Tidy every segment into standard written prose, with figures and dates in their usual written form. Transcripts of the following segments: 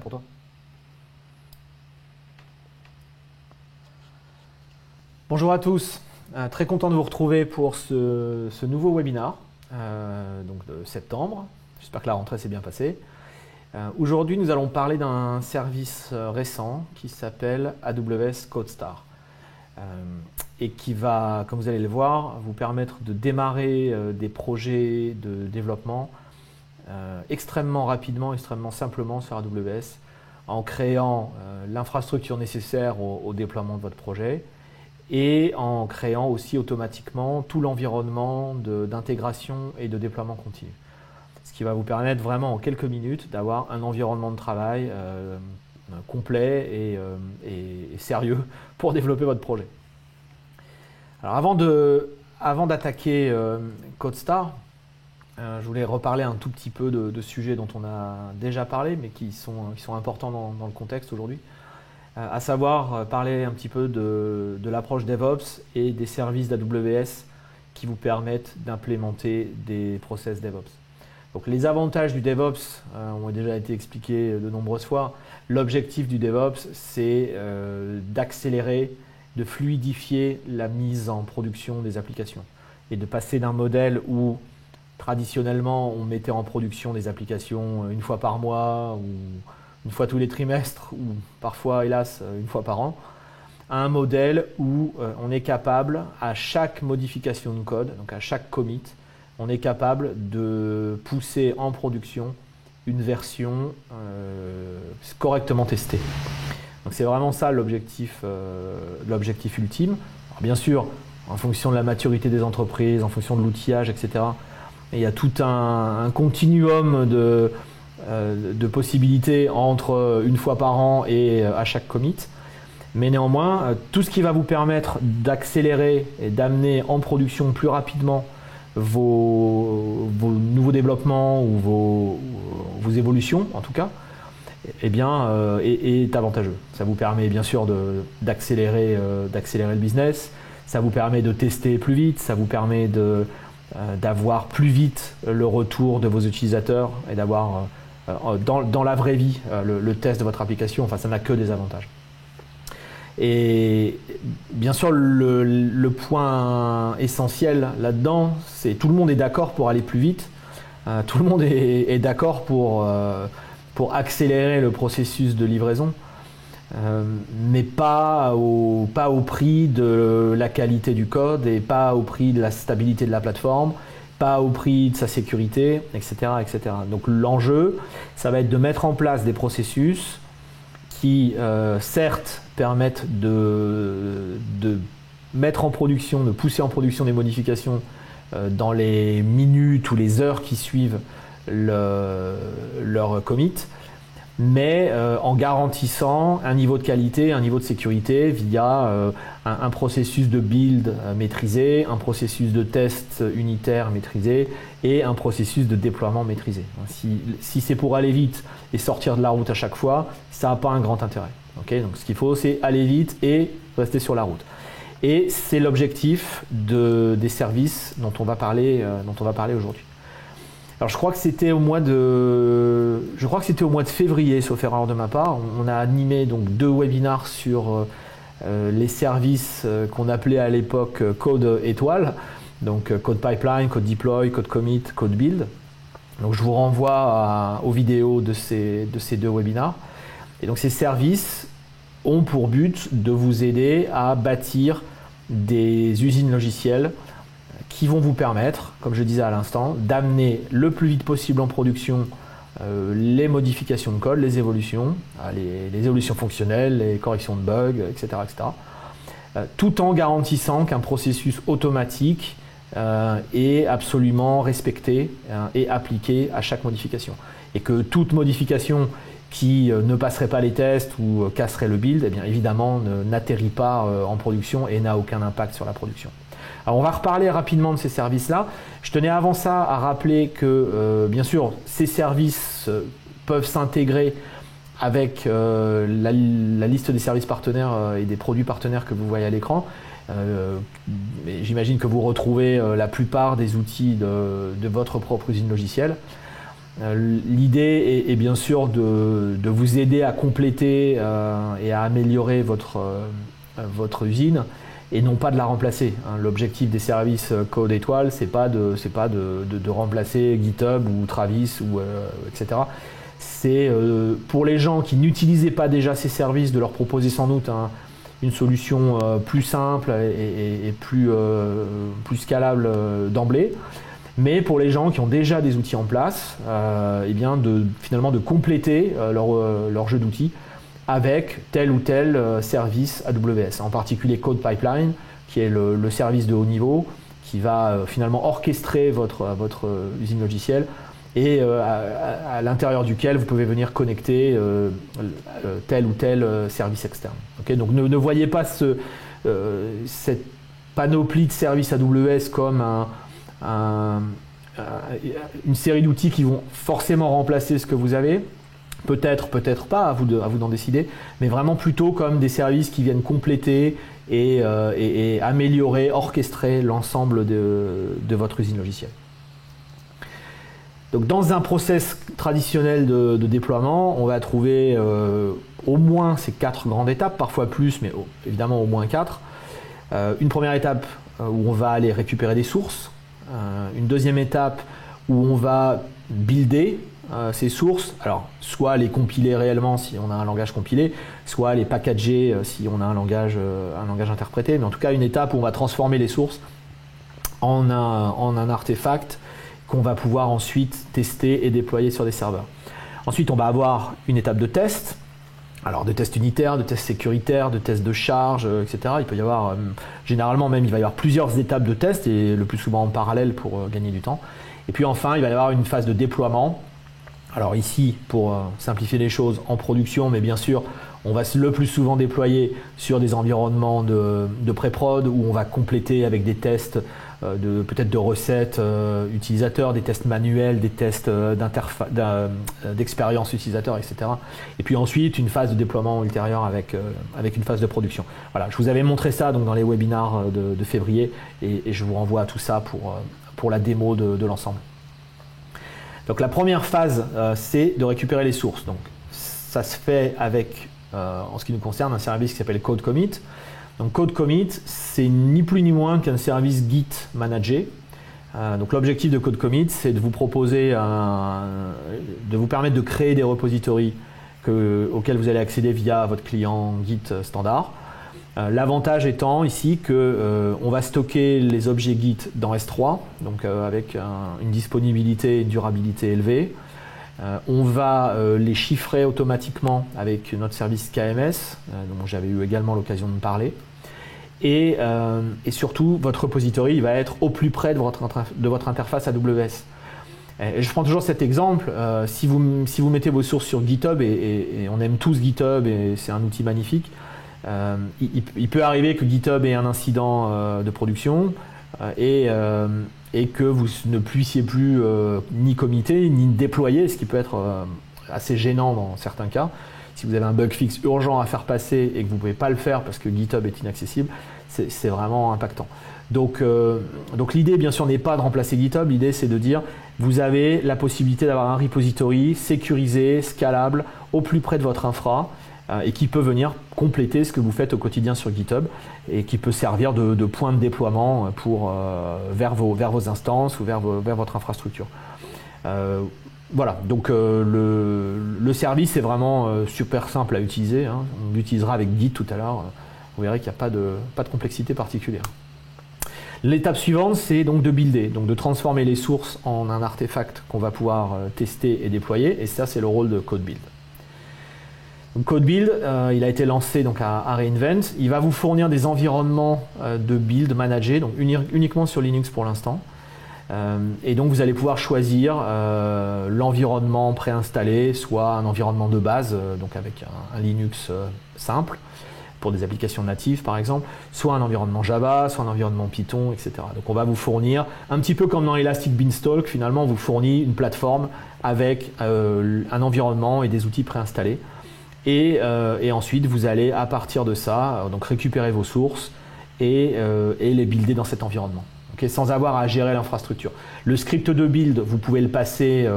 Pour toi. Bonjour à tous, très content de vous retrouver pour ce nouveau webinar donc de septembre. J'espère que la rentrée s'est bien passée. Aujourd'hui, nous allons parler d'un service récent qui s'appelle AWS CodeStar et qui va, comme vous allez le voir, vous permettre de démarrer des projets de développement extrêmement rapidement, extrêmement simplement sur AWS en créant l'infrastructure nécessaire au déploiement de votre projet et en créant aussi automatiquement tout l'environnement d'intégration et de déploiement continu. Ce qui va vous permettre vraiment en quelques minutes d'avoir un environnement de travail complet et sérieux pour développer votre projet. Alors avant d'attaquer CodeStar, je voulais reparler un tout petit peu de sujets dont on a déjà parlé, mais qui sont importants dans le contexte aujourd'hui. À savoir parler un petit peu de l'approche DevOps et des services d'AWS qui vous permettent d'implémenter des process DevOps. Donc les avantages du DevOps ont déjà été expliqués de nombreuses fois. L'objectif du DevOps, c'est d'accélérer, de fluidifier la mise en production des applications et de passer d'un modèle où traditionnellement on mettait en production des applications une fois par mois ou une fois tous les trimestres ou parfois, hélas, une fois par an, à un modèle où on est capable, à chaque modification de code, donc à chaque commit, on est capable de pousser en production une version correctement testée. Donc c'est vraiment ça l'objectif ultime. Alors bien sûr, en fonction de la maturité des entreprises, en fonction de l'outillage, etc., il y a tout un continuum de possibilités entre une fois par an et à chaque commit. Mais néanmoins, tout ce qui va vous permettre d'accélérer et d'amener en production plus rapidement vos nouveaux développements ou vos évolutions, en tout cas, eh bien, est avantageux. Ça vous permet bien sûr d'accélérer le business, ça vous permet de tester plus vite, ça vous permet d'avoir plus vite le retour de vos utilisateurs et d'avoir dans la vraie vie le test de votre application. Enfin, ça n'a que des avantages. Et bien sûr, le point essentiel là-dedans, c'est tout le monde est d'accord pour aller plus vite. Tout le monde est d'accord pour accélérer le processus de livraison, mais pas au prix de la qualité du code et pas au prix de la stabilité de la plateforme, pas au prix de sa sécurité, etc., etc. Donc l'enjeu, ça va être de mettre en place des processus qui, certes, permettent de mettre en production, de pousser en production des modifications dans les minutes ou les heures qui suivent leur commit, mais en garantissant un niveau de qualité, un niveau de sécurité via un processus de build maîtrisé, un processus de test unitaire maîtrisé et un processus de déploiement maîtrisé. Si c'est pour aller vite et sortir de la route à chaque fois, ça n'a pas un grand intérêt. Okay, donc ce qu'il faut, c'est aller vite et rester sur la route. Et c'est l'objectif des services dont on va parler aujourd'hui. Alors je crois que c'était au mois de février, sauf erreur de ma part. On a animé donc 2 webinars sur les services qu'on appelait à l'époque Code Étoile, donc Code Pipeline, Code Deploy, Code Commit, Code Build. Donc je vous renvoie aux vidéos de ces 2 webinars. Et donc ces services ont pour but de vous aider à bâtir des usines logicielles qui vont vous permettre, comme je disais à l'instant, d'amener le plus vite possible en production les modifications de code, les évolutions, les évolutions fonctionnelles, les corrections de bugs, etc., tout en garantissant qu'un processus automatique est absolument respecté et appliqué à chaque modification. Et que toute modification qui ne passerait pas les tests ou casserait le build, eh bien évidemment n'atterrit pas en production et n'a aucun impact sur la production. Alors on va reparler rapidement de ces services-là. Je tenais avant ça à rappeler que bien sûr ces services peuvent s'intégrer avec la liste des services partenaires et des produits partenaires que vous voyez à l'écran. J'imagine que vous retrouvez la plupart des outils de votre propre usine logicielle. L'idée est bien sûr de vous aider à compléter et à améliorer votre usine et non pas de la remplacer. L'objectif des services Code Étoile, c'est pas de remplacer GitHub ou Travis etc. C'est pour les gens qui n'utilisaient pas déjà ces services de leur proposer sans doute une solution plus simple et plus scalable d'emblée. Mais pour les gens qui ont déjà des outils en place, finalement de compléter leur jeu d'outils avec tel ou tel service AWS, en particulier Code Pipeline, qui est le service de haut niveau, qui va finalement orchestrer votre usine logicielle et à l'intérieur duquel vous pouvez venir connecter tel ou tel service externe. Okay, donc ne voyez pas cette panoplie de services AWS comme une série d'outils qui vont forcément remplacer ce que vous avez. Peut-être, peut-être pas, à vous d'en décider, mais vraiment plutôt comme des services qui viennent compléter et améliorer, orchestrer l'ensemble de votre usine logicielle. Donc dans un process traditionnel de déploiement, on va trouver au moins ces 4 grandes étapes, parfois plus, mais évidemment au moins 4. Une première étape où on va aller récupérer des sources, une deuxième étape où on va builder ces sources, alors soit les compiler réellement si on a un langage compilé, soit les packager si on a un langage interprété, mais en tout cas une étape où on va transformer les sources en un artefact qu'on va pouvoir ensuite tester et déployer sur des serveurs. Ensuite, on va avoir une étape de test, alors de test unitaire, de test sécuritaire, de test de charge, etc. Il peut y avoir, généralement même, il va y avoir plusieurs étapes de test et le plus souvent en parallèle pour gagner du temps. Et puis enfin, il va y avoir une phase de déploiement. Alors ici, pour simplifier les choses, en production, mais bien sûr, on va le plus souvent déployer sur des environnements de pré-prod où on va compléter avec des tests peut-être de recettes utilisateurs, des tests manuels, des tests d'expérience utilisateur, etc. Et puis ensuite, une phase de déploiement ultérieure avec une phase de production. Voilà, je vous avais montré ça donc, dans les webinars de février et je vous renvoie à tout ça pour la démo de l'ensemble. Donc la première phase, c'est de récupérer les sources. Donc, ça se fait avec, en ce qui nous concerne, un service qui s'appelle Code Commit. Donc Code Commit, c'est ni plus ni moins qu'un service Git managé. Donc l'objectif de Code Commit, c'est de vous proposer, de vous permettre de créer des repositories auxquels vous allez accéder via votre client Git standard. L'avantage étant ici qu'on va stocker les objets Git dans S3, donc avec une disponibilité et une durabilité élevée. On va les chiffrer automatiquement avec notre service KMS, dont j'avais eu également l'occasion de parler. Et surtout, votre repository va être au plus près de votre interface AWS. Et je prends toujours cet exemple, si vous mettez vos sources sur GitHub, et on aime tous GitHub, et c'est un outil magnifique, il peut arriver que GitHub ait un incident de production et que vous ne puissiez plus ni committer ni déployer, ce qui peut être assez gênant dans certains cas. Si vous avez un bug fixe urgent à faire passer et que vous ne pouvez pas le faire parce que GitHub est inaccessible, c'est vraiment impactant. Donc l'idée, bien sûr, n'est pas de remplacer GitHub. L'idée, c'est de dire vous avez la possibilité d'avoir un repository sécurisé, scalable, au plus près de votre infra et qui peut venir compléter ce que vous faites au quotidien sur GitHub et qui peut servir de point de déploiement vers vos instances ou vers votre infrastructure. Voilà, donc le service est vraiment super simple à utiliser. Hein. On l'utilisera avec Git tout à l'heure. Vous verrez qu'il n'y a pas de complexité particulière. L'étape suivante, c'est donc de builder, donc de transformer les sources en un artefact qu'on va pouvoir tester et déployer. Et ça, c'est le rôle de CodeBuild. Donc, CodeBuild, il a été lancé donc à re:Invent. Il va vous fournir des environnements de build managés, donc uniquement sur Linux pour l'instant. Et donc vous allez pouvoir choisir l'environnement préinstallé, soit un environnement de base, donc avec un Linux simple, pour des applications natives par exemple, soit un environnement Java, soit un environnement Python, etc. Donc on va vous fournir, un petit peu comme dans Elastic Beanstalk, finalement on vous fournit une plateforme avec un environnement et des outils préinstallés. Et ensuite vous allez à partir de ça donc récupérer vos sources et les builder dans cet environnement. okay, sans avoir à gérer l'infrastructure. Le script de build, vous pouvez le passer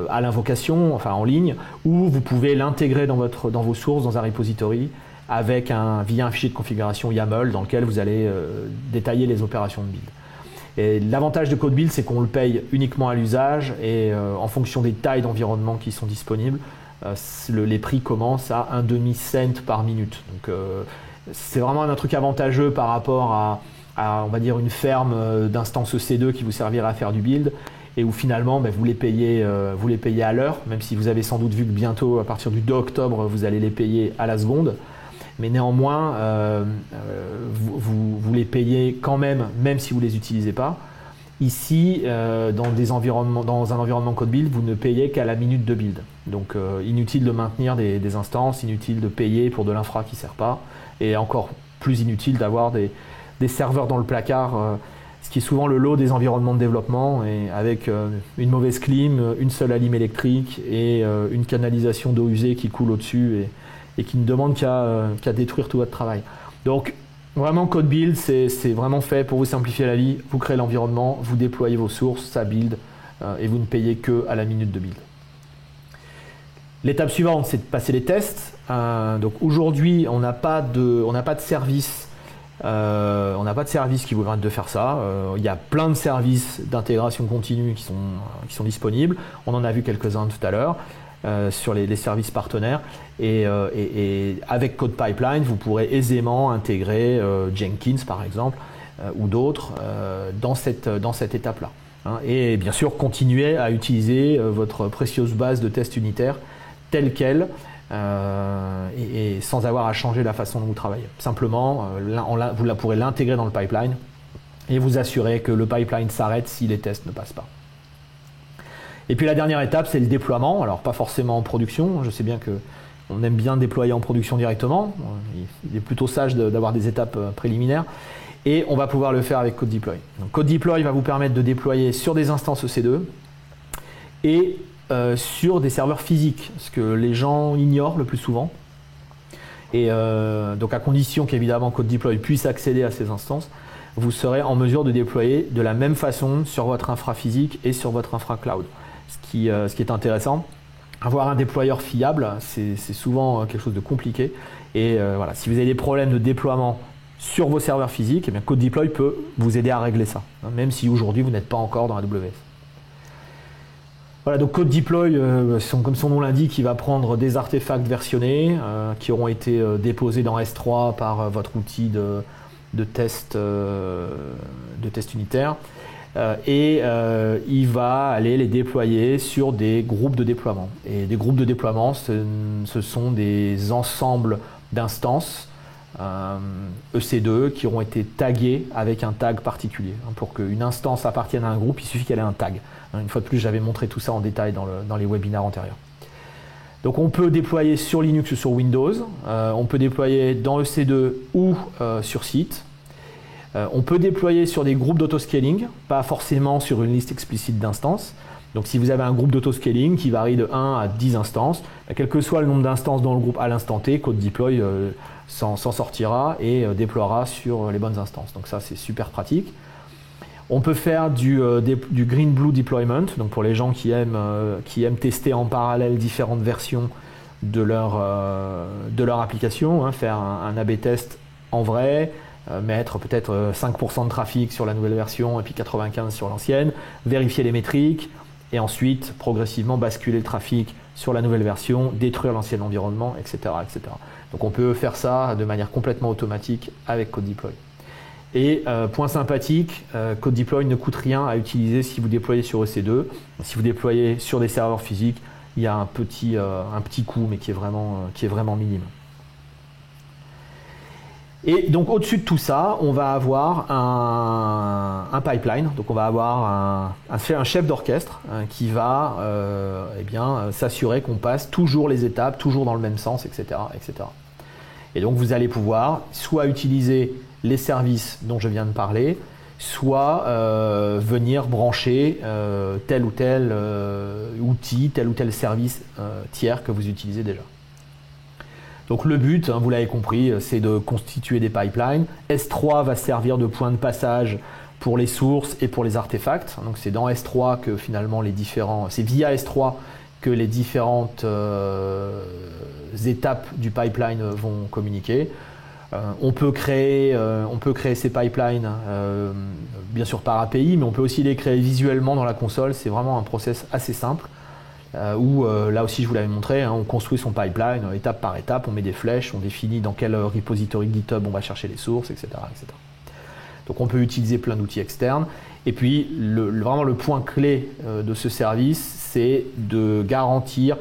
à l'invocation, enfin en ligne, ou vous pouvez l'intégrer dans vos sources, dans un repository, via un fichier de configuration YAML dans lequel vous allez détailler les opérations de build. Et l'avantage de Code Build, c'est qu'on le paye uniquement à l'usage et en fonction des tailles d'environnement qui sont disponibles, les prix commencent à 1,5 cent par minute. Donc c'est vraiment un truc avantageux par rapport à on va dire, une ferme d'instances EC2 qui vous servira à faire du build et où finalement vous les payez à l'heure, même si vous avez sans doute vu que bientôt, à partir du 2 octobre, vous allez les payer à la seconde. Mais néanmoins, vous les payez quand même si vous ne les utilisez pas. Ici, dans un environnement Code Build, vous ne payez qu'à la minute de build. Donc inutile de maintenir des instances, inutile de payer pour de l'infra qui ne sert pas, et encore plus inutile d'avoir des serveurs dans le placard, ce qui est souvent le lot des environnements de développement, et avec une mauvaise clim, une seule alim électrique et une canalisation d'eau usée qui coule au-dessus et qui ne demande qu'à détruire tout votre travail. Donc vraiment, Code Build, c'est vraiment fait pour vous simplifier la vie. Vous créez l'environnement, vous déployez vos sources, ça build, et vous ne payez que à la minute de build. L'étape suivante, c'est de passer les tests. Donc aujourd'hui, on n'a pas de service. On n'a pas de service qui vous permette de faire ça. Il y a plein de services d'intégration continue qui sont disponibles. On en a vu quelques-uns tout à l'heure. Sur les services partenaires et avec Code Pipeline vous pourrez aisément intégrer Jenkins par exemple ou d'autres dans cette étape là, et bien sûr continuer à utiliser votre précieuse base de tests unitaires telle qu'elle et sans avoir à changer la façon dont vous travaillez. Simplement vous pourrez l'intégrer dans le pipeline et vous assurer que le pipeline s'arrête si les tests ne passent pas. Et puis la dernière étape, c'est le déploiement. Alors pas forcément en production, je sais bien qu'on aime bien déployer en production directement. Il est plutôt sage d'avoir des étapes préliminaires. Et on va pouvoir le faire avec Code Deploy. Donc Code Deploy va vous permettre de déployer sur des instances EC2 et sur des serveurs physiques, ce que les gens ignorent le plus souvent. Et donc à condition qu'évidemment Code Deploy puisse accéder à ces instances, vous serez en mesure de déployer de la même façon sur votre infra physique et sur votre infra cloud. Ce qui est intéressant, avoir un déployeur fiable, c'est souvent quelque chose de compliqué. Et voilà, si vous avez des problèmes de déploiement sur vos serveurs physiques, eh bien Code Deploy peut vous aider à régler ça, même si aujourd'hui vous n'êtes pas encore dans AWS. Voilà, donc Code Deploy, comme son nom l'indique, il va prendre des artefacts versionnés qui auront été déposés dans S3 par votre outil de test unitaire. Il va aller les déployer sur des groupes de déploiement. Et des groupes de déploiement, ce sont des ensembles d'instances EC2 qui auront été taguées avec un tag particulier. Pour qu'une instance appartienne à un groupe, il suffit qu'elle ait un tag. Une fois de plus, j'avais montré tout ça en détail dans les webinaires antérieurs. Donc on peut déployer sur Linux ou sur Windows, on peut déployer dans EC2 ou sur site. On peut déployer sur des groupes d'autoscaling, pas forcément sur une liste explicite d'instances. Donc si vous avez un groupe d'autoscaling qui varie de 1 à 10 instances, quel que soit le nombre d'instances dans le groupe à l'instant T, Code Deploy s'en sortira et déploiera sur les bonnes instances. Donc ça, c'est super pratique. On peut faire du green-blue deployment, donc pour les gens qui aiment tester en parallèle différentes versions de leur application, faire un A/B test en vrai, mettre peut-être 5% de trafic sur la nouvelle version et puis 95% sur l'ancienne, vérifier les métriques et ensuite progressivement basculer le trafic sur la nouvelle version, détruire l'ancien environnement, etc., etc. Donc on peut faire ça de manière complètement automatique avec Code Deploy. Et point sympathique, Code Deploy ne coûte rien à utiliser si vous déployez sur EC2. Si vous déployez sur des serveurs physiques, il y a un petit coût, mais qui est vraiment minime. Et donc au-dessus de tout ça, on va avoir un pipeline. Donc on va avoir un chef d'orchestre qui va s'assurer qu'on passe toujours les étapes, toujours dans le même sens, etc., etc. Et donc vous allez pouvoir soit utiliser les services dont je viens de parler, soit venir brancher tel ou tel outil, tel ou tel service tiers que vous utilisez déjà. Donc le but, vous l'avez compris, c'est de constituer des pipelines. S3 va servir de point de passage pour les sources et pour les artefacts. Donc c'est dans S3 que finalement c'est via S3 que les différentes étapes du pipeline vont communiquer. On peut créer ces pipelines bien sûr par API, mais on peut aussi les créer visuellement dans la console. C'est vraiment un process assez simple où là aussi je vous l'avais montré, on construit son pipeline étape par étape, on met des flèches, on définit dans quel repository GitHub on va chercher les sources, etc. etc. Donc on peut utiliser plein d'outils externes. Et puis vraiment le point clé de ce service, c'est de garantir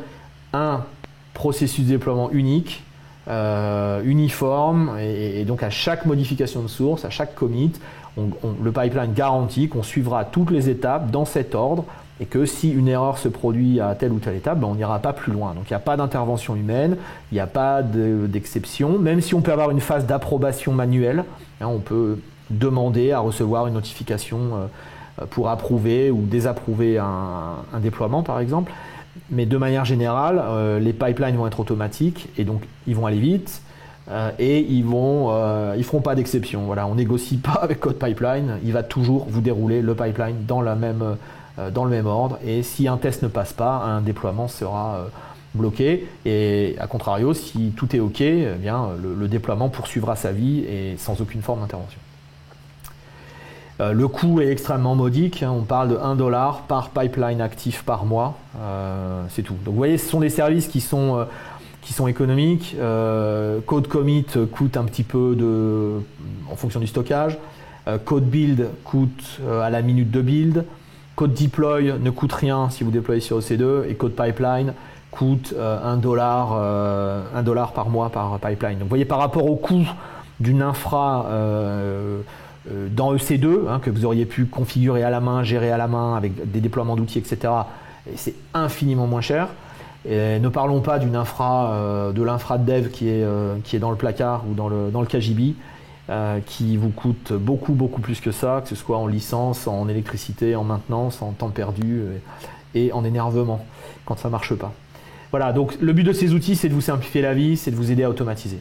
un processus de déploiement unique, uniforme, et donc à chaque modification de source, à chaque commit, le pipeline garantit qu'on suivra toutes les étapes dans cet ordre, et que si une erreur se produit à telle ou telle étape, on n'ira pas plus loin. Donc il n'y a pas d'intervention humaine, il n'y a pas d'exception, même si on peut avoir une phase d'approbation manuelle, on peut demander à recevoir une notification pour approuver ou désapprouver un déploiement par exemple. Mais de manière générale, les pipelines vont être automatiques et donc ils vont aller vite et ils feront pas d'exception. Voilà, on négocie pas avec CodePipeline, il va toujours vous dérouler le pipeline dans le même ordre, et si un test ne passe pas, un déploiement sera bloqué, et à contrario, si tout est OK, eh bien, le déploiement poursuivra sa vie et sans aucune forme d'intervention. Le coût est extrêmement modique, on parle de $1 par pipeline actif par mois, c'est tout. Donc vous voyez, ce sont des services qui sont économiques. Code commit coûte un petit peu en fonction du stockage. Code build coûte à la minute de build. Code deploy ne coûte rien si vous déployez sur EC2, et code pipeline coûte $1 par mois par pipeline. Donc vous voyez, par rapport au coût d'une infra dans EC2, que vous auriez pu configurer à la main, gérer à la main avec des déploiements d'outils, etc., c'est infiniment moins cher. Et ne parlons pas d'une infra, de l'infra de dev qui est dans le placard ou dans le KGB, qui vous coûte beaucoup plus que ça, que ce soit en licence, en électricité, en maintenance, en temps perdu et en énervement quand ça ne marche pas. Voilà, donc le but de ces outils, c'est de vous simplifier la vie, c'est de vous aider à automatiser.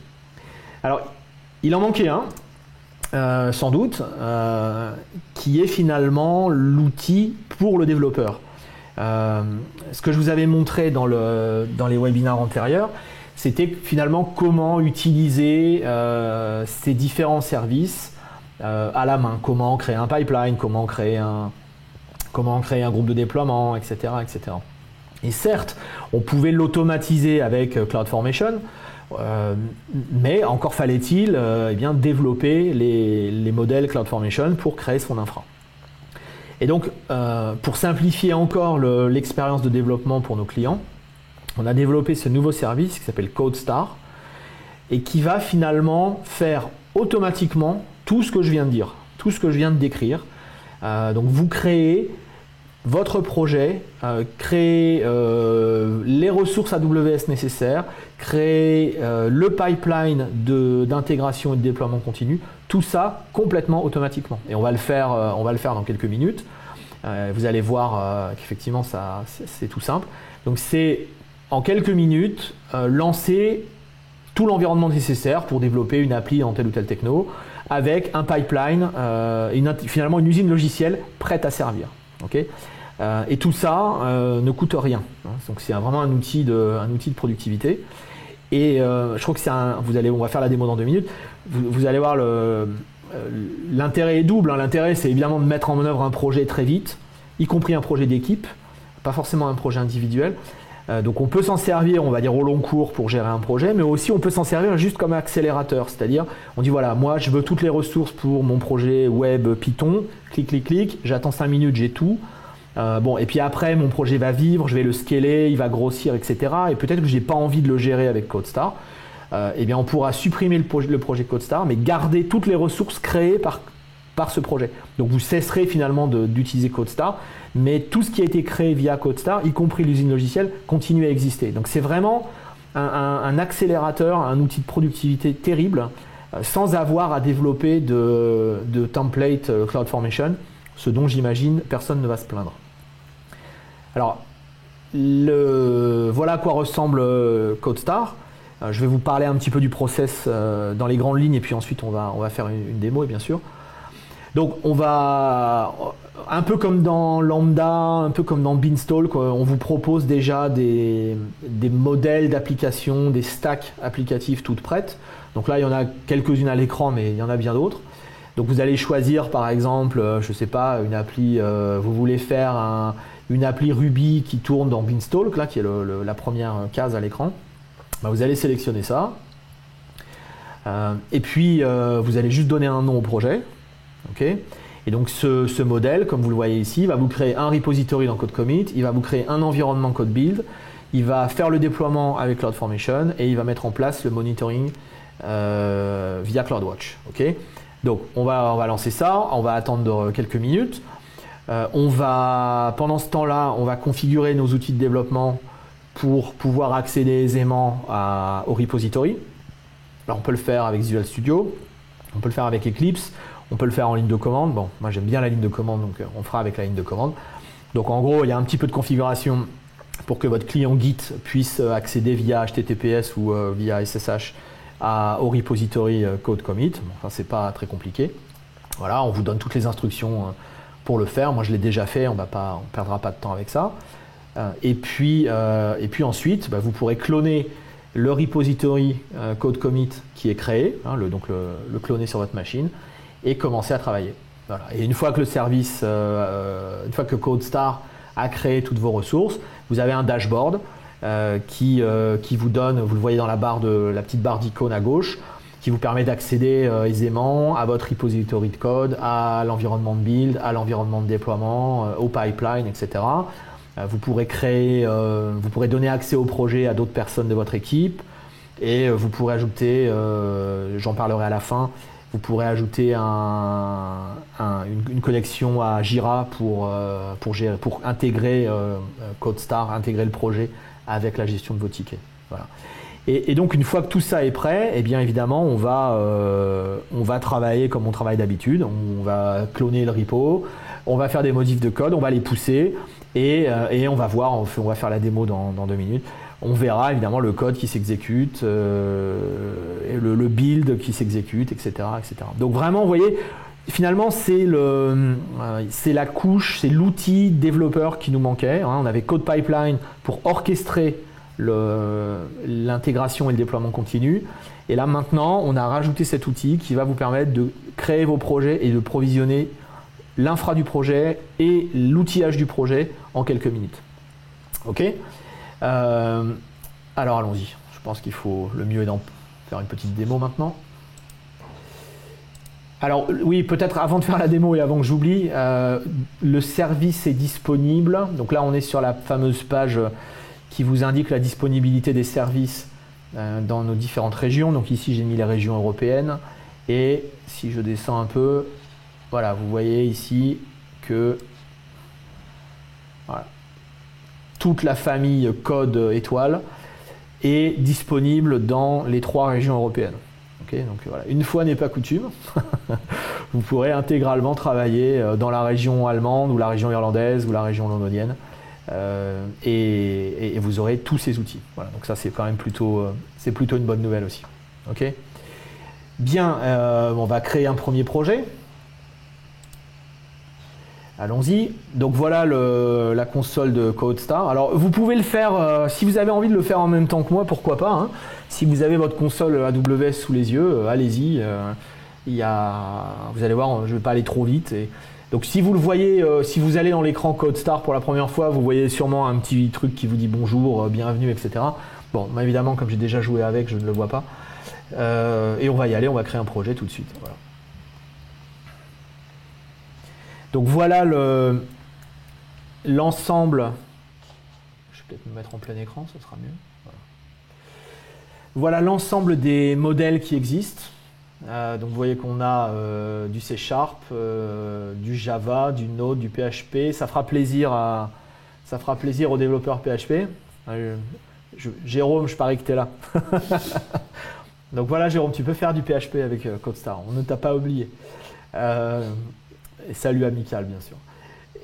Alors, il en manquait un, sans doute, qui est finalement l'outil pour le développeur. Ce que je vous avais montré dans les webinaires antérieurs, c'était finalement comment utiliser ces différents services à la main, comment créer un pipeline, comment créer un groupe de déploiement, etc., etc. Et certes, on pouvait l'automatiser avec CloudFormation, mais encore fallait-il développer les modèles CloudFormation pour créer son infra. Et donc, pour simplifier encore l'expérience de développement pour nos clients, on a développé ce nouveau service qui s'appelle CodeStar et qui va finalement faire automatiquement tout ce que je viens de dire, tout ce que je viens de décrire. Donc, vous créez votre projet, créez les ressources AWS nécessaires, créez le pipeline d'intégration et de déploiement continu, tout ça complètement automatiquement. Et on va le faire dans quelques minutes. Vous allez voir qu'effectivement c'est tout simple. Donc c'est en quelques minutes lancer tout l'environnement nécessaire pour développer une appli en telle ou telle techno avec un pipeline, finalement une usine logicielle prête à servir. Okay, et tout ça ne coûte rien. Donc c'est vraiment un outil de productivité. Et je crois que on va faire la démo dans 2 minutes. Vous allez voir l'intérêt est double. L'intérêt, c'est évidemment de mettre en œuvre un projet très vite, y compris un projet d'équipe, pas forcément un projet individuel. Donc on peut s'en servir, on va dire au long cours pour gérer un projet, mais aussi on peut s'en servir juste comme accélérateur. C'est-à-dire, on dit voilà, moi je veux toutes les ressources pour mon projet web Python, clic, j'attends 5 minutes, j'ai tout. Et puis après mon projet va vivre, je vais le scaler, il va grossir, etc. Et peut-être que j'ai pas envie de le gérer avec CodeStar. On pourra supprimer le projet CodeStar, mais garder toutes les ressources créées par ce projet. Donc vous cesserez finalement d'utiliser CodeStar, mais tout ce qui a été créé via CodeStar, y compris l'usine logicielle, continue à exister. Donc c'est vraiment un accélérateur, un outil de productivité terrible, sans avoir à développer de template CloudFormation, ce dont j'imagine personne ne va se plaindre. Alors, voilà à quoi ressemble CodeStar. Je vais vous parler un petit peu du process dans les grandes lignes, et puis ensuite on va faire une démo, bien sûr. Donc on va, un peu comme dans Lambda, un peu comme dans Beanstalk, on vous propose déjà des modèles d'applications, des stacks applicatifs toutes prêtes. Donc là il y en a quelques-unes à l'écran, mais il y en a bien d'autres. Donc vous allez choisir par exemple, je ne sais pas, une appli, vous voulez faire une appli Ruby qui tourne dans Beanstalk, là, qui est la première case à l'écran. Ben, vous allez sélectionner ça. Et puis vous allez juste donner un nom au projet. Okay. Et donc ce modèle, comme vous le voyez ici, va vous créer un repository dans CodeCommit, il va vous créer un environnement CodeBuild, il va faire le déploiement avec CloudFormation et il va mettre en place le monitoring via CloudWatch. Okay. Donc on va lancer ça, on va attendre quelques minutes. Pendant ce temps-là, on va configurer nos outils de développement pour pouvoir accéder aisément au repository. Alors on peut le faire avec Visual Studio, on peut le faire avec Eclipse, on peut le faire en ligne de commande. Bon, moi j'aime bien la ligne de commande, donc on fera avec la ligne de commande. Donc en gros, il y a un petit peu de configuration pour que votre client Git puisse accéder via HTTPS ou via SSH au repository code commit. Bon, enfin, c'est pas très compliqué. Voilà, on vous donne toutes les instructions pour le faire. Moi je l'ai déjà fait, on perdra pas de temps avec ça. Et puis ensuite, vous pourrez cloner le repository code commit qui est créé, donc le cloner sur votre machine et commencer à travailler. Voilà. Et une fois que le service, une fois que CodeStar a créé toutes vos ressources, vous avez un dashboard qui vous donne, vous le voyez dans la petite barre d'icône à gauche, qui vous permet d'accéder aisément à votre repository de code, à l'environnement de build, à l'environnement de déploiement, au pipeline, etc. Vous pourrez donner accès au projet à d'autres personnes de votre équipe et vous pourrez ajouter, j'en parlerai à la fin, vous pourrez ajouter une connexion à Jira pour intégrer CodeStar, intégrer le projet avec la gestion de vos tickets. Voilà. Et donc une fois que tout ça est prêt, eh bien évidemment on va travailler comme on travaille d'habitude. On va cloner le repo, on va faire des modifs de code, on va les pousser et on va voir, on va faire la démo dans 2 minutes. On verra évidemment le code qui s'exécute, le build qui s'exécute, etc., etc. Donc vraiment, vous voyez, finalement c'est la couche, c'est l'outil développeur qui nous manquait. On avait CodePipeline pour orchestrer l'intégration et le déploiement continu. Et là maintenant, on a rajouté cet outil qui va vous permettre de créer vos projets et de provisionner l'infra du projet et l'outillage du projet en quelques minutes. Ok ? Alors allons-y, je pense qu'il faut, le mieux est d'en faire une petite démo maintenant. Alors oui, peut-être avant de faire la démo et avant que j'oublie, le service est disponible. Donc là on est sur la fameuse page qui vous indique la disponibilité des services dans nos différentes régions. Donc ici j'ai mis les régions européennes et si je descends un peu, voilà, vous voyez ici que voilà, toute la famille code étoile est disponible dans les 3 régions européennes. Okay, donc voilà, une fois n'est pas coutume, vous pourrez intégralement travailler dans la région allemande ou la région irlandaise ou la région londonienne et vous aurez tous ces outils. Voilà, donc ça c'est quand même plutôt une bonne nouvelle aussi. Okay. Bien, on va créer un premier projet. Allons-y. Donc voilà la console de CodeStar. Alors vous pouvez le faire, si vous avez envie de le faire en même temps que moi, pourquoi pas. Hein. Si vous avez votre console AWS sous les yeux, allez-y. Vous allez voir, je ne vais pas aller trop vite. Donc si vous le voyez, si vous allez dans l'écran CodeStar pour la première fois, vous voyez sûrement un petit truc qui vous dit bonjour, bienvenue, etc. Bon, moi, évidemment, comme j'ai déjà joué avec, je ne le vois pas. Et on va y aller, on va créer un projet tout de suite. Voilà. Donc voilà l'ensemble. Je vais peut-être me mettre en plein écran, ce sera mieux. Voilà l'ensemble des modèles qui existent. Donc vous voyez qu'on a du C#, du Java, du Node, du PHP. Ça fera plaisir aux développeurs PHP. Jérôme, je parie que tu es là. Donc voilà Jérôme, tu peux faire du PHP avec CodeStar. On ne t'a pas oublié. Et salut amical bien sûr.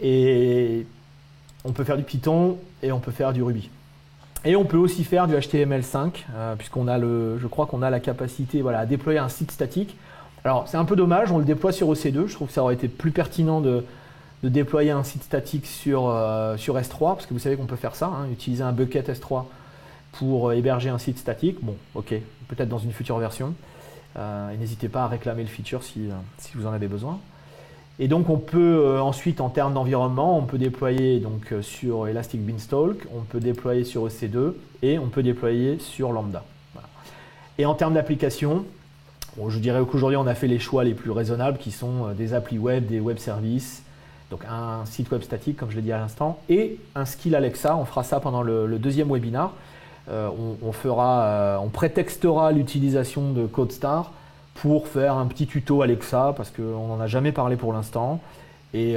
Et on peut faire du Python et on peut faire du Ruby. Et on peut aussi faire du HTML5 puisqu'on a je crois qu'on a la capacité à déployer un site statique Alors c'est un peu dommage, on le déploie sur EC2. Je trouve que ça aurait été plus pertinent de déployer un site statique sur S3, parce que vous savez qu'on peut faire ça, hein, utiliser un bucket S3 pour héberger un site statique. Bon, ok, peut-être dans une future version. Et n'hésitez pas à réclamer le feature si vous en avez besoin. Et donc on peut ensuite, en termes d'environnement, on peut déployer donc, sur Elastic Beanstalk, on peut déployer sur EC2 et on peut déployer sur Lambda. Voilà. Et en termes d'application, bon, je dirais qu'aujourd'hui on a fait les choix les plus raisonnables qui sont des applis web, des web services, donc un site web statique comme je l'ai dit à l'instant, et un skill Alexa. On fera ça pendant le deuxième webinar. On prétextera l'utilisation de CodeStar pour faire un petit tuto Alexa, parce qu'on n'en a jamais parlé pour l'instant, et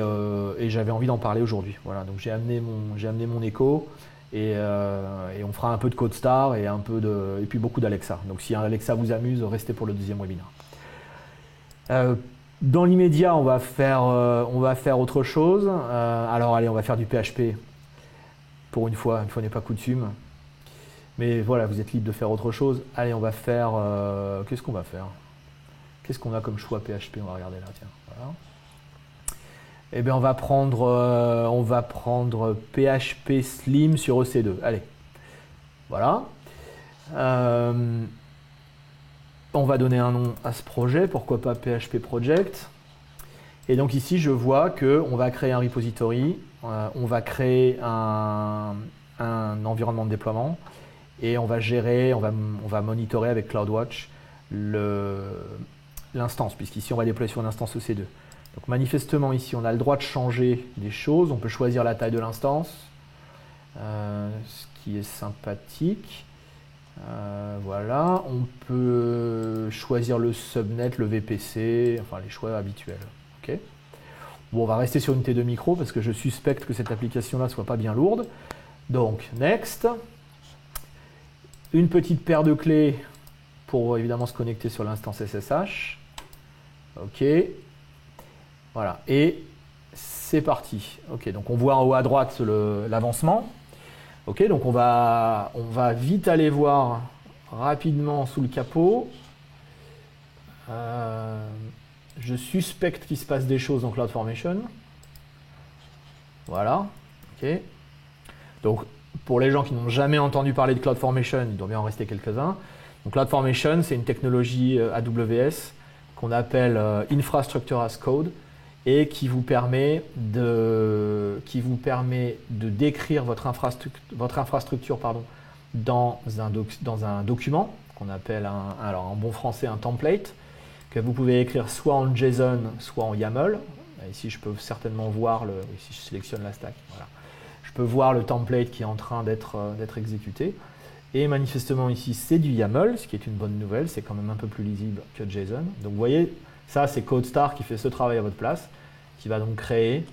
j'avais envie d'en parler aujourd'hui. Voilà, donc j'ai amené mon Echo, et on fera un peu de CodeStar et puis beaucoup d'Alexa. Donc si Alexa vous amuse, restez pour le deuxième webinaire. Dans l'immédiat, on va faire autre chose. Alors allez, on va faire du PHP. Pour une fois n'est pas coutume. Mais voilà, vous êtes libre de faire autre chose. Allez, on va faire... qu'est-ce qu'on va faire? Qu'est-ce qu'on a comme choix PHP? On va regarder là, tiens. Voilà. Eh bien, on va prendre PHP Slim sur EC2. Allez. Voilà. On va donner un nom à ce projet. Pourquoi pas PHP Project? Et donc ici, je vois qu'on va créer un repository. On va créer un environnement de déploiement. Et on va gérer, on va monitorer avec CloudWatch l'instance, puisqu'ici on va déployer sur une instance EC2. Donc manifestement ici on a le droit de changer des choses, on peut choisir la taille de l'instance, ce qui est sympathique. Voilà, on peut choisir le subnet, le VPC, enfin les choix habituels. Okay. Bon, on va rester sur une T2 micro parce que je suspecte que cette application là soit pas bien lourde. Donc next. Une petite paire de clés pour évidemment se connecter sur l'instance SSH. Ok. Voilà. Et c'est parti. Ok. Donc on voit en haut à droite l'avancement. Ok. Donc on va vite aller voir rapidement sous le capot. Je suspecte qu'il se passe des choses dans CloudFormation. Voilà. Ok. Donc pour les gens qui n'ont jamais entendu parler de CloudFormation, il doit bien en rester quelques-uns. Donc CloudFormation, c'est une technologie AWS qu'on appelle Infrastructure as Code et qui vous permet de décrire votre infrastructure dans un document qu'on appelle en bon français un template, que vous pouvez écrire soit en JSON, soit en YAML. Ici, je peux certainement voir si je sélectionne la stack. Voilà. Je peux voir le template qui est en train d'être exécuté. Et manifestement ici, c'est du YAML, ce qui est une bonne nouvelle. C'est quand même un peu plus lisible que JSON. Donc vous voyez, ça c'est CodeStar qui fait ce travail à votre place, qui va donc créer,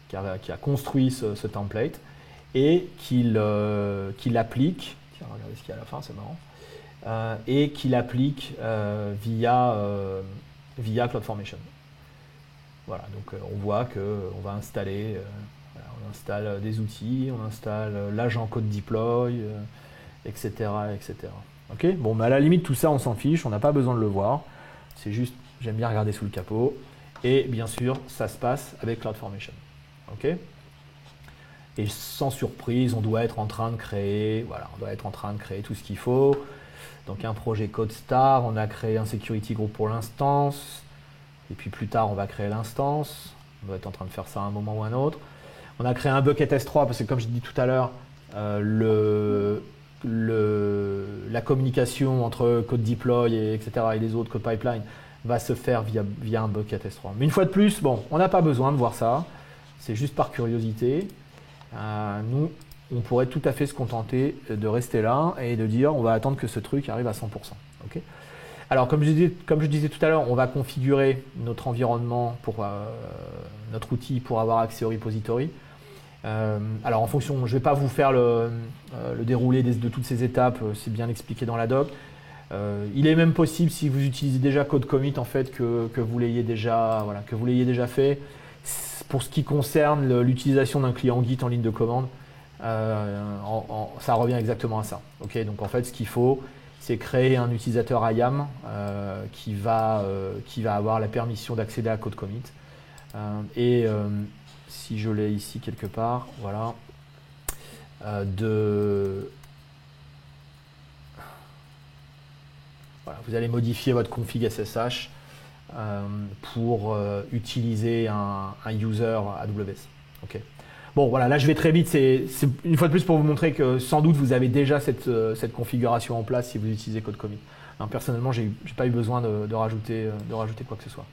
qui a construit ce template et qui l'applique. Tiens, regardez ce qu'il y a à la fin, c'est marrant. Et qui l'applique via CloudFormation. Voilà, donc on voit qu'on va installer... on installe des outils, on installe l'agent code deploy, etc. etc. Ok, bon, mais à la limite, tout ça, on s'en fiche, on n'a pas besoin de le voir. C'est juste, j'aime bien regarder sous le capot. Et bien sûr, ça se passe avec CloudFormation. Ok. Et sans surprise, on doit être en train de créer, tout ce qu'il faut. Donc un projet CodeStar, on a créé un security group pour l'instance. Et puis plus tard, on va créer l'instance. On doit être en train de faire ça à un moment ou à un autre. On a créé un bucket S3 parce que comme je dis tout à l'heure, la communication entre code deploy etc. et les autres code pipeline va se faire via un bucket S3. Mais une fois de plus, bon, on n'a pas besoin de voir ça. C'est juste par curiosité. Nous, on pourrait tout à fait se contenter de rester là et de dire on va attendre que ce truc arrive à 100%. Okay. Alors, comme je disais tout à l'heure, on va configurer notre environnement pour notre outil pour avoir accès au repository. Alors, en fonction, je ne vais pas vous faire le déroulé de toutes ces étapes, c'est bien expliqué dans la doc. Il est même possible, si vous utilisez déjà Code Commit, en fait, que vous l'ayez déjà fait. Pour ce qui concerne l'utilisation d'un client Git en ligne de commande, ça revient exactement à ça. Okay, donc, en fait, ce qu'il faut, c'est créer un utilisateur IAM qui va avoir la permission d'accéder à code commit. Si je l'ai ici quelque part, voilà, voilà, vous allez modifier votre config SSH pour utiliser un user AWS. Okay. Bon, voilà, là je vais très vite. C'est une fois de plus pour vous montrer que sans doute vous avez déjà cette configuration en place si vous utilisez code commit. Alors, personnellement, j'ai pas eu besoin de rajouter quoi que ce soit.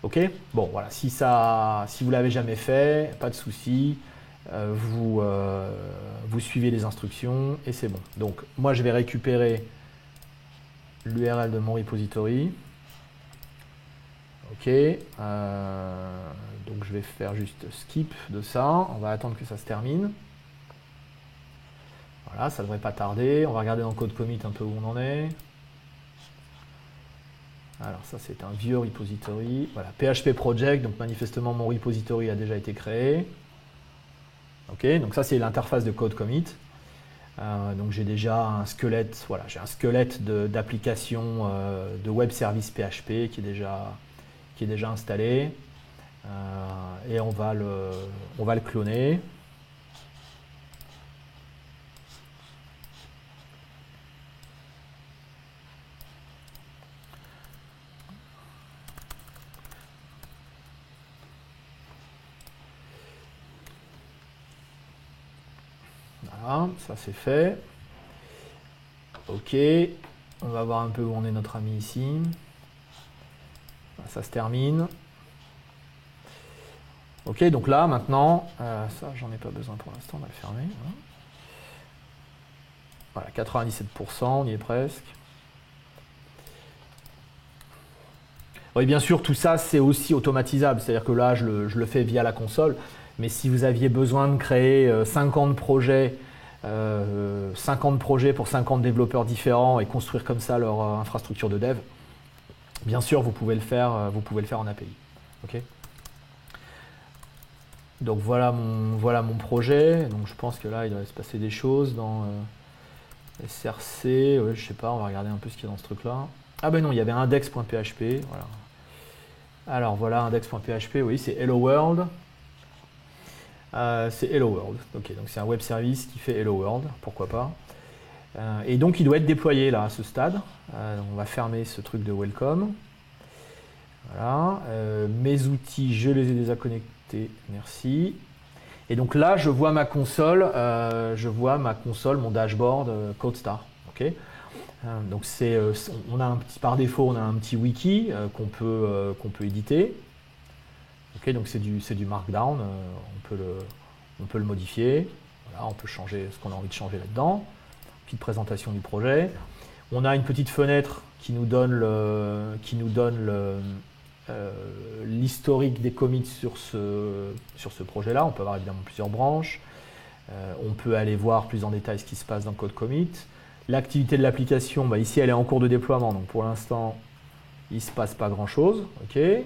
Ok. Bon, voilà. Si vous l'avez jamais fait, pas de souci. Vous suivez les instructions et c'est bon. Donc, moi, je vais récupérer l'URL de mon repository. Ok, donc je vais faire juste skip de ça, on va attendre que ça se termine. Voilà, ça ne devrait pas tarder, on va regarder dans le code commit un peu où on en est. Alors ça c'est un vieux repository, voilà, PHP project, donc manifestement mon repository a déjà été créé. Ok, donc ça c'est l'interface de code commit. Donc j'ai déjà un squelette, voilà, j'ai un squelette d'application de web service PHP qui est déjà installé et on va le cloner. Voilà, ça c'est fait. Ok, on va voir un peu où on est notre ami ici. Ça se termine. Ok, donc là, maintenant, ça, j'en ai pas besoin pour l'instant, on va le fermer. Voilà, 97%, on y est presque. Oui, bien sûr, tout ça, c'est aussi automatisable. C'est-à-dire que là, je le fais via la console. Mais si vous aviez besoin de créer 50 projets, 50 projets pour 50 développeurs différents et construire comme ça leur infrastructure de dev, bien sûr, vous pouvez le faire en API. Okay. Donc voilà mon projet. Donc je pense que là, il doit se passer des choses dans SRC. Ouais, je sais pas, on va regarder un peu ce qu'il y a dans ce truc-là. Ah ben non, il y avait index.php. Voilà. Alors voilà, index.php, oui, c'est Hello World. C'est Hello World. Ok, donc c'est un web service qui fait Hello World, pourquoi pas. Et donc il doit être déployé là à ce stade. Donc on va fermer ce truc de welcome. Voilà. Mes outils, je les ai déjà connectés, merci. Et donc là, je vois ma console, mon dashboard CodeStar. Okay. Donc on a un petit, par défaut, on a un petit wiki qu'on peut éditer. Okay, donc c'est du Markdown, on peut le modifier. Voilà, on peut changer ce qu'on a envie de changer là-dedans. Petite présentation du projet. On a une petite fenêtre qui nous donne l'historique des commits sur ce projet-là. On peut avoir évidemment plusieurs branches. On peut aller voir plus en détail ce qui se passe dans le code commit. L'activité de l'application, bah ici elle est en cours de déploiement, donc pour l'instant il ne se passe pas grand-chose. Okay.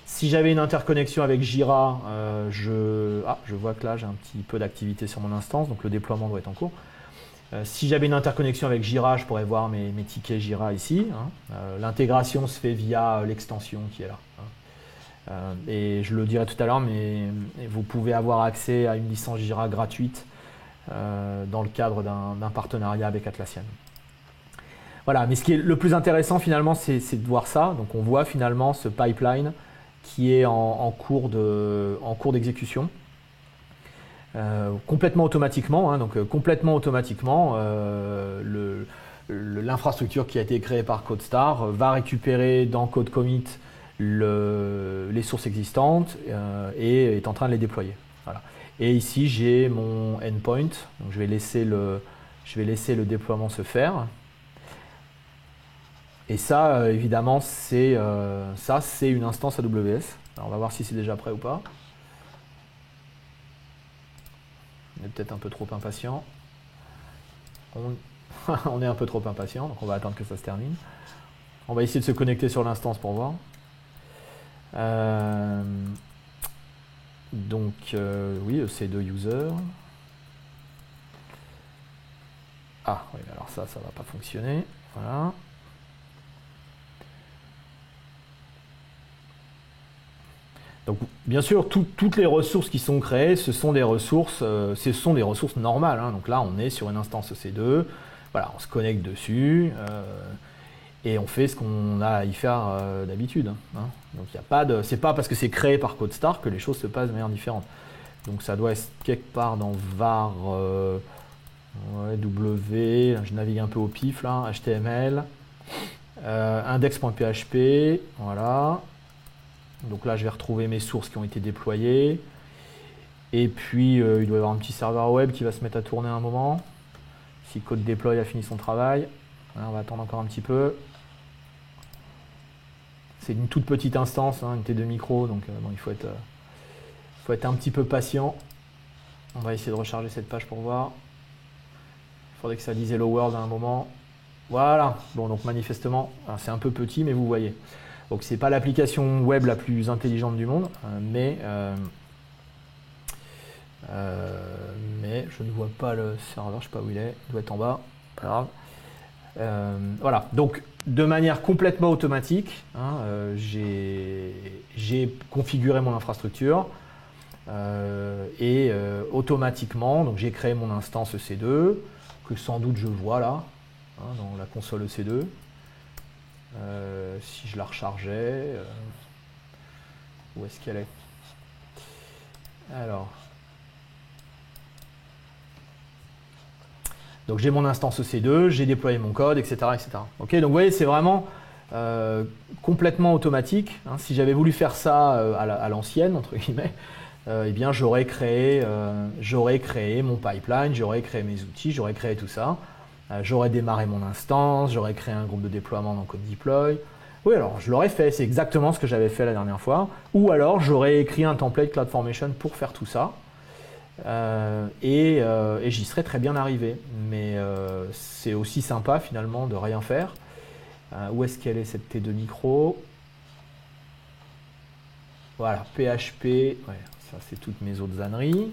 Si j'avais une interconnexion avec Jira, je vois que là j'ai un petit peu d'activité sur mon instance, donc le déploiement doit être en cours. Si j'avais une interconnexion avec Jira, je pourrais voir mes tickets Jira ici. Hein. L'intégration se fait via l'extension qui est là. Hein. Et je le dirai tout à l'heure, mais vous pouvez avoir accès à une licence Jira gratuite dans le cadre d'un partenariat avec Atlassian. Voilà, mais ce qui est le plus intéressant finalement, c'est de voir ça. Donc on voit finalement ce pipeline qui est en cours d'exécution. Complètement automatiquement, hein, donc complètement automatiquement, l'infrastructure qui a été créée par CodeStar va récupérer dans Code Commit les sources existantes et est en train de les déployer. Voilà. Et ici j'ai mon endpoint, donc je vais laisser le déploiement se faire. Et ça, évidemment, c'est une instance AWS. Alors, on va voir si c'est déjà prêt ou pas. On est peut-être un peu trop impatient. On est un peu trop impatient, donc on va attendre que ça se termine. On va essayer de se connecter sur l'instance pour voir. Donc, oui, EC2 user. Ah, oui, alors ça va pas fonctionner. Voilà. Donc, bien sûr, toutes les ressources qui sont créées, ce sont des ressources normales, hein. Donc là, on est sur une instance EC2. Voilà, on se connecte dessus et on fait ce qu'on a à y faire d'habitude, hein. Donc, il y a pas de, c'est pas parce que c'est créé par CodeStar que les choses se passent de manière différente. Donc, ça doit être quelque part dans var W. Je navigue un peu au pif là, HTML, index.php, voilà. Donc là, je vais retrouver mes sources qui ont été déployées. Et puis, il doit y avoir un petit serveur web qui va se mettre à tourner un moment. Si code deploy a fini son travail. Voilà, on va attendre encore un petit peu. C'est une toute petite instance, hein, une T2 micro, donc bon, il faut être un petit peu patient. On va essayer de recharger cette page pour voir. Il faudrait que ça dise Hello World à un moment. Voilà. Bon, donc manifestement, c'est un peu petit, mais vous voyez. Donc c'est pas l'application web la plus intelligente du monde, mais je ne vois pas le serveur, je sais pas où il est, il doit être en bas, pas grave. Voilà, donc de manière complètement automatique, hein, j'ai configuré mon infrastructure et automatiquement, donc j'ai créé mon instance EC2, que sans doute je vois là, hein, dans la console EC2. Si je la rechargeais, où est-ce qu'elle est? Alors, donc j'ai mon instance EC2, j'ai déployé mon code, etc., etc. Ok, donc vous voyez, c'est vraiment complètement automatique, hein. Si j'avais voulu faire ça à l'ancienne, entre guillemets, eh bien j'aurais créé mon pipeline, j'aurais créé mes outils, j'aurais créé tout ça. J'aurais démarré mon instance, j'aurais créé un groupe de déploiement dans Code Deploy. Oui, alors je l'aurais fait, c'est exactement ce que j'avais fait la dernière fois. Ou alors j'aurais écrit un template CloudFormation pour faire tout ça. Et j'y serais très bien arrivé. Mais c'est aussi sympa finalement de rien faire. Où est-ce qu'elle est cette T2 micro? Voilà, PHP, ouais, ça c'est toutes mes autres âneries.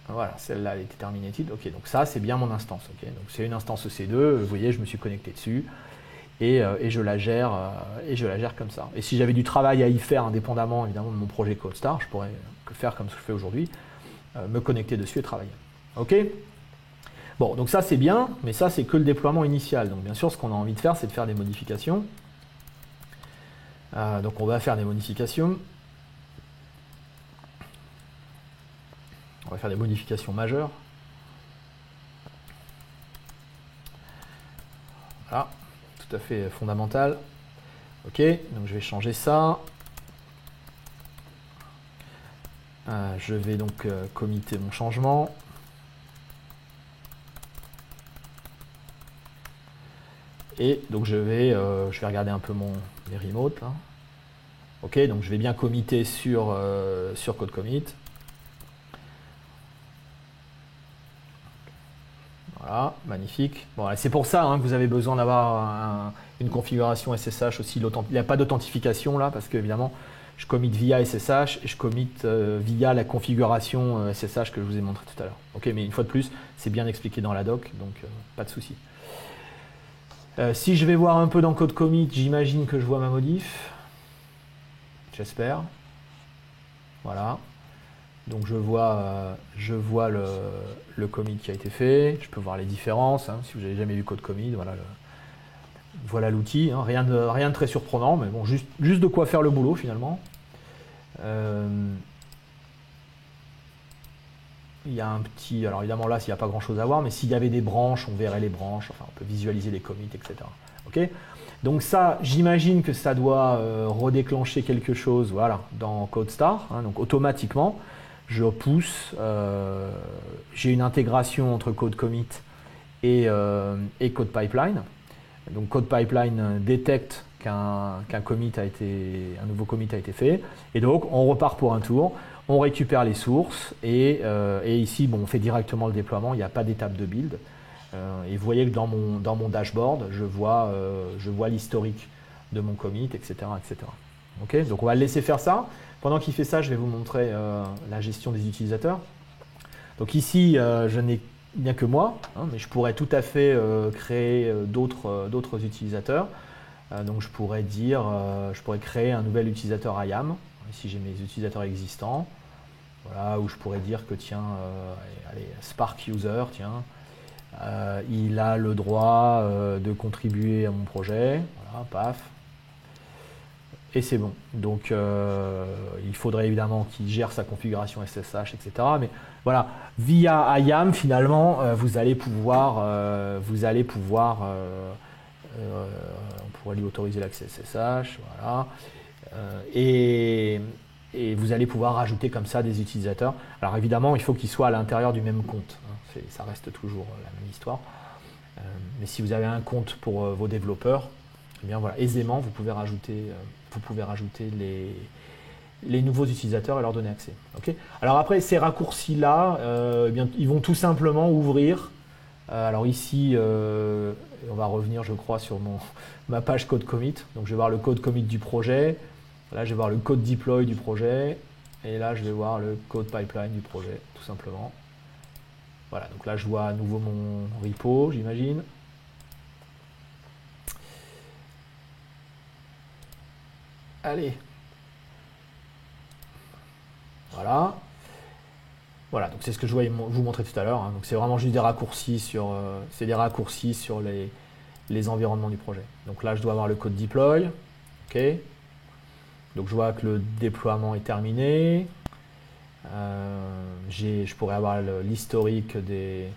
Voilà, celle-là, elle était terminée. Ok, donc ça, c'est bien mon instance. Okay, donc c'est une instance EC2. Vous voyez, je me suis connecté dessus et je la gère comme ça. Et si j'avais du travail à y faire indépendamment, évidemment, de mon projet CodeStar, je pourrais faire comme je fais aujourd'hui, me connecter dessus et travailler. Ok. Bon, donc ça c'est bien, mais ça c'est que le déploiement initial. Donc bien sûr, ce qu'on a envie de faire, c'est de faire des modifications. Donc on va faire des modifications. On va faire des modifications majeures. Voilà, tout à fait fondamental. Ok, donc je vais changer ça. Je vais donc committer mon changement. Et donc je vais regarder un peu les remotes là. Ok, donc je vais bien committer sur code commit. Voilà, magnifique. Bon, c'est pour ça hein, que vous avez besoin d'avoir une configuration SSH aussi. Il n'y a pas d'authentification là, parce qu'évidemment, je commit via SSH et je commit via la configuration SSH que je vous ai montré tout à l'heure. Ok, mais une fois de plus, c'est bien expliqué dans la doc, donc pas de souci. Si je vais voir un peu dans code commit, j'imagine que je vois ma modif. J'espère. Voilà. Donc je vois le commit qui a été fait, je peux voir les différences, hein, si vous n'avez jamais vu code commit, voilà l'outil, hein, rien de très surprenant, mais bon, juste de quoi faire le boulot finalement. Il y a un petit, alors évidemment là, s'il n'y a pas grand chose à voir, mais s'il y avait des branches, on verrait les branches, enfin on peut visualiser les commits, etc. Ok. Donc ça, j'imagine que ça doit redéclencher quelque chose, voilà, dans CodeStar, hein, donc automatiquement. Je pousse, j'ai une intégration entre code commit et code pipeline. Donc code pipeline détecte qu'un nouveau commit a été fait. Et donc on repart pour un tour, on récupère les sources et ici bon, on fait directement le déploiement, il n'y a pas d'étape de build. Et vous voyez que dans mon dashboard, je vois l'historique de mon commit, etc. etc. Okay, donc on va le laisser faire ça. Pendant qu'il fait ça, je vais vous montrer la gestion des utilisateurs. Donc ici, je n'ai il n'y a que moi, hein, mais je pourrais tout à fait créer d'autres utilisateurs. Donc je pourrais je pourrais créer un nouvel utilisateur IAM, si j'ai mes utilisateurs existants. Voilà, où je pourrais dire que tiens, allez, Spark User, tiens, il a le droit de contribuer à mon projet. Voilà, paf. Et c'est bon. Donc il faudrait évidemment qu'il gère sa configuration SSH, etc. Mais voilà, via IAM, finalement, vous allez pouvoir, on pourrait lui autoriser l'accès SSH, voilà. Et vous allez pouvoir rajouter comme ça des utilisateurs. Alors évidemment, il faut qu'ils soient à l'intérieur du même compte, hein. Ça reste toujours la même histoire. Mais si vous avez un compte pour vos développeurs, eh bien voilà, aisément, vous pouvez rajouter les nouveaux utilisateurs et leur donner accès. Okay. Alors après, ces raccourcis-là, eh bien, ils vont tout simplement ouvrir. Alors ici, on va revenir, je crois, sur ma page code commit. Donc je vais voir le code commit du projet. Là, je vais voir le code deploy du projet. Et là, je vais voir le code pipeline du projet, tout simplement. Voilà, donc là, je vois à nouveau mon repo, j'imagine. Allez. Voilà. Voilà, donc c'est ce que je voulais vous montrer tout à l'heure. Hein. Donc c'est vraiment juste des raccourcis sur, les environnements du projet. Donc là, je dois avoir le code deploy. OK. Donc je vois que le déploiement est terminé. Je pourrais avoir l'historique des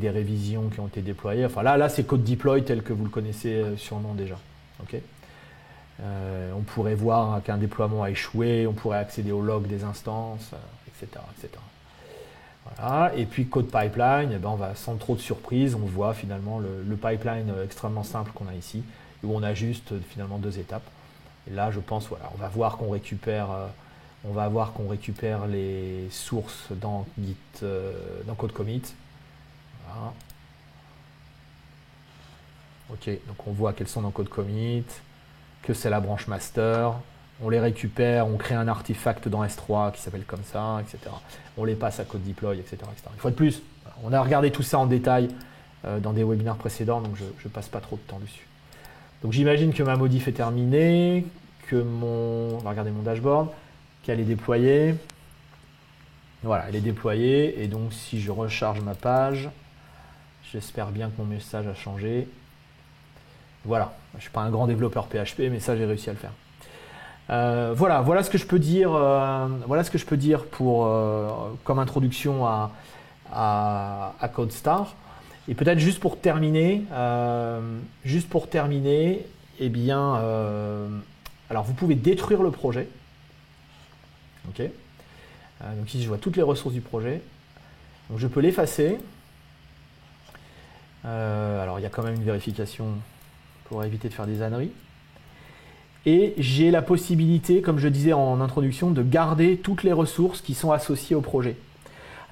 révisions qui ont été déployées. Enfin là c'est code deploy tel que vous le connaissez sûrement déjà. Okay. On pourrait voir qu'un déploiement a échoué, on pourrait accéder au log des instances, etc., etc. Voilà. Et puis code pipeline, eh ben, on va sans trop de surprise, on voit finalement le pipeline extrêmement simple qu'on a ici, où on a juste finalement 2 étapes. Et là, je pense, voilà, on va voir qu'on récupère les sources dans Git, dans code commit. Voilà. Ok, donc on voit qu'elles sont dans code commit, que c'est la branche master. On les récupère, on crée un artefact dans S3 qui s'appelle comme ça, etc. On les passe à code deploy, etc., etc. Une fois de plus, on a regardé tout ça en détail dans des webinaires précédents, donc je ne passe pas trop de temps dessus. Donc j'imagine que ma modif est terminée, on va regarder mon dashboard, qu'elle est déployée. Voilà, elle est déployée, et donc si je recharge ma page, j'espère bien que mon message a changé. Voilà, je ne suis pas un grand développeur PHP, mais ça j'ai réussi à le faire. Voilà ce que je peux dire. Voilà ce que je peux dire comme introduction à CodeStar. Et peut-être juste pour terminer, eh bien, alors vous pouvez détruire le projet. Ok. Donc ici je vois toutes les ressources du projet. Donc je peux l'effacer. Alors il y a quand même une vérification pour éviter de faire des âneries. Et j'ai la possibilité, comme je disais en introduction, de garder toutes les ressources qui sont associées au projet.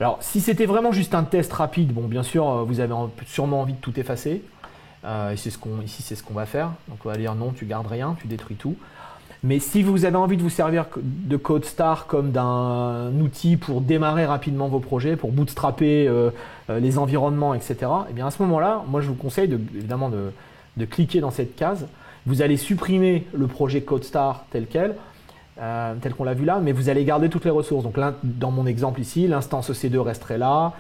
Alors, si c'était vraiment juste un test rapide, bon, bien sûr, vous avez sûrement envie de tout effacer. Et ici, c'est ce qu'on va faire. Donc, on va dire non, tu gardes rien, tu détruis tout. Mais si vous avez envie de vous servir de CodeStar comme d'un outil pour démarrer rapidement vos projets, pour bootstrapper les environnements, etc., eh bien à ce moment-là, moi, je vous conseille évidemment de cliquer dans cette case. Vous allez supprimer le projet CodeStar tel quel, tel qu'on l'a vu là, mais vous allez garder toutes les ressources. Donc là, dans mon exemple ici, l'instance EC2 resterait là,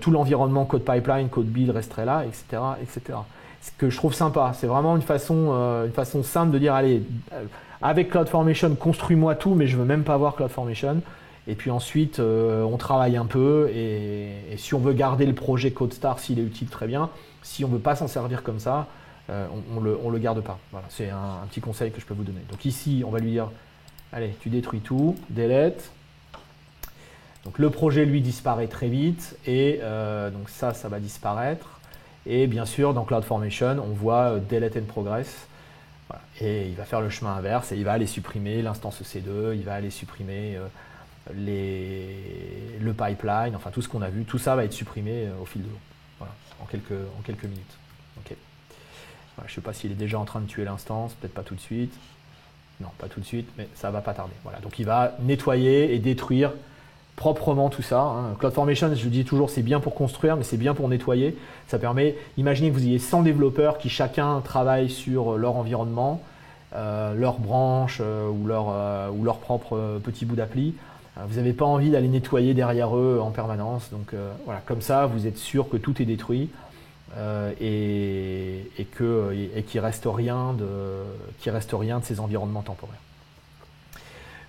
tout l'environnement Code Pipeline, Code Build resterait là, etc., etc. Ce que je trouve sympa, c'est vraiment une façon simple de dire, allez, avec CloudFormation, construis-moi tout, mais je ne veux même pas voir CloudFormation. Et puis ensuite, on travaille un peu, et si on veut garder le projet CodeStar, s'il est utile, très bien. Si on ne veut pas s'en servir comme ça, on le garde pas. Voilà, c'est un petit conseil que je peux vous donner. Donc ici, on va lui dire, allez, tu détruis tout, delete. Donc le projet, lui, disparaît très vite, et donc ça va disparaître. Et bien sûr, dans CloudFormation, on voit delete and progress. Voilà. Et il va faire le chemin inverse, et il va aller supprimer l'instance EC2, il va aller supprimer le pipeline, enfin tout ce qu'on a vu, tout ça va être supprimé au fil de l'eau, voilà, en quelques minutes. Okay. Voilà, je ne sais pas s'il est déjà en train de tuer l'instance, peut-être pas tout de suite. Non, pas tout de suite, mais ça va pas tarder. Voilà, donc il va nettoyer et détruire proprement tout ça. Hein. CloudFormation, je dis toujours, c'est bien pour construire, mais c'est bien pour nettoyer. Ça permet, imaginez que vous ayez 100 développeurs qui chacun travaille sur leur environnement, leur branche ou leur propre petit bout d'appli. Vous n'avez pas envie d'aller nettoyer derrière eux en permanence. Donc voilà, comme ça, vous êtes sûr que tout est détruit et qu'il ne reste rien de ces environnements temporaires.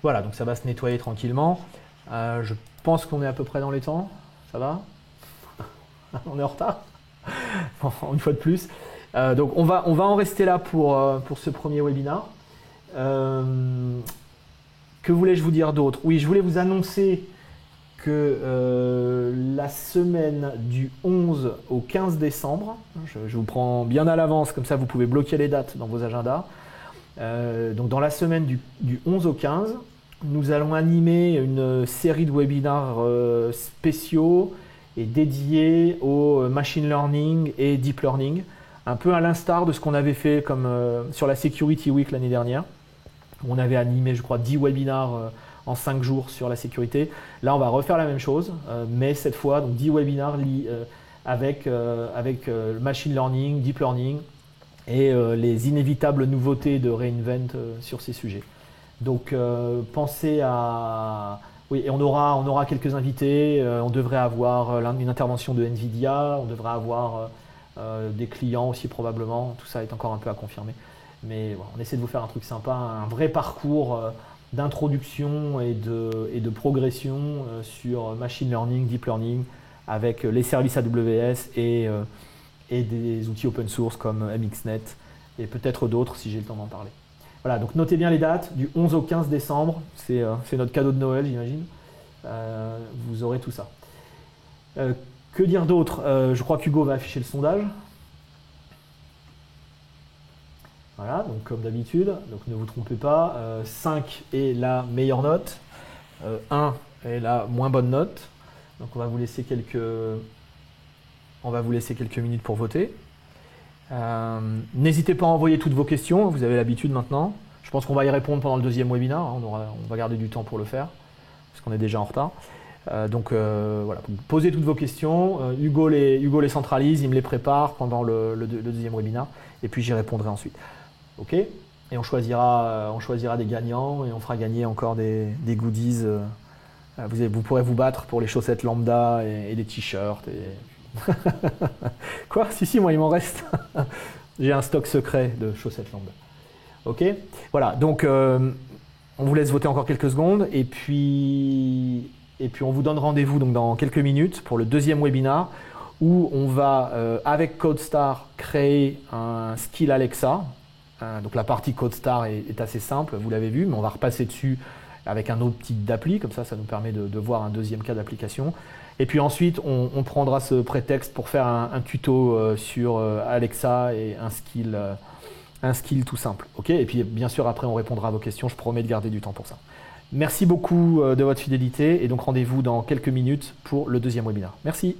Voilà, donc ça va se nettoyer tranquillement. Je pense qu'on est à peu près dans les temps. Ça va? On est en retard? Bon, une fois de plus. Donc on va en rester là pour ce premier webinaire. Que voulais-je vous dire d'autre? Oui, je voulais vous annoncer que la semaine du 11 au 15 décembre, je vous prends bien à l'avance, comme ça vous pouvez bloquer les dates dans vos agendas. Donc dans la semaine du 11 au 15, nous allons animer une série de webinaires spéciaux et dédiés au machine learning et deep learning, un peu à l'instar de ce qu'on avait fait comme, sur la Security Week l'année dernière. On avait animé, je crois, 10 webinaires en 5 jours sur la sécurité. Là, on va refaire la même chose, mais cette fois, donc 10 webinaires avec machine learning, deep learning et les inévitables nouveautés de reInvent sur ces sujets. Donc, pensez à... Oui, et on aura quelques invités. On devrait avoir une intervention de NVIDIA. On devrait avoir des clients aussi probablement. Tout ça est encore un peu à confirmer. Mais voilà, on essaie de vous faire un truc sympa, un vrai parcours d'introduction et de progression sur machine learning, deep learning, avec les services AWS et des outils open source comme MXNet et peut-être d'autres si j'ai le temps d'en parler. Voilà, donc notez bien les dates, du 11 au 15 décembre, c'est notre cadeau de Noël, j'imagine. Vous aurez tout ça. Que dire d'autre? Je crois qu'Hugo va afficher le sondage. Voilà, donc comme d'habitude, donc ne vous trompez pas, 5 est la meilleure note, 1 est la moins bonne note. Donc on va vous laisser quelques minutes pour voter. N'hésitez pas à envoyer toutes vos questions, vous avez l'habitude maintenant. Je pense qu'on va y répondre pendant le deuxième webinaire, hein, on va garder du temps pour le faire, parce qu'on est déjà en retard. Donc voilà, posez toutes vos questions, Hugo les centralise, il me les prépare pendant le deuxième webinaire, et puis j'y répondrai ensuite. Ok, et on choisira des gagnants et on fera gagner encore des goodies. Vous pourrez vous battre pour les chaussettes lambda et des t-shirts. Et... Quoi? Si, moi il m'en reste. J'ai un stock secret de chaussettes lambda. Ok, voilà, donc on vous laisse voter encore quelques secondes et puis on vous donne rendez-vous donc dans quelques minutes pour le deuxième webinaire où on va, avec CodeStar, créer un skill Alexa. Donc la partie CodeStar est assez simple, vous l'avez vu, mais on va repasser dessus avec un autre type d'appli, comme ça ça nous permet de voir un deuxième cas d'application. Et puis ensuite, on prendra ce prétexte pour faire un tuto sur Alexa et un skill tout simple. Okay, et puis bien sûr, après on répondra à vos questions, je promets de garder du temps pour ça. Merci beaucoup de votre fidélité et donc rendez-vous dans quelques minutes pour le deuxième webinaire. Merci.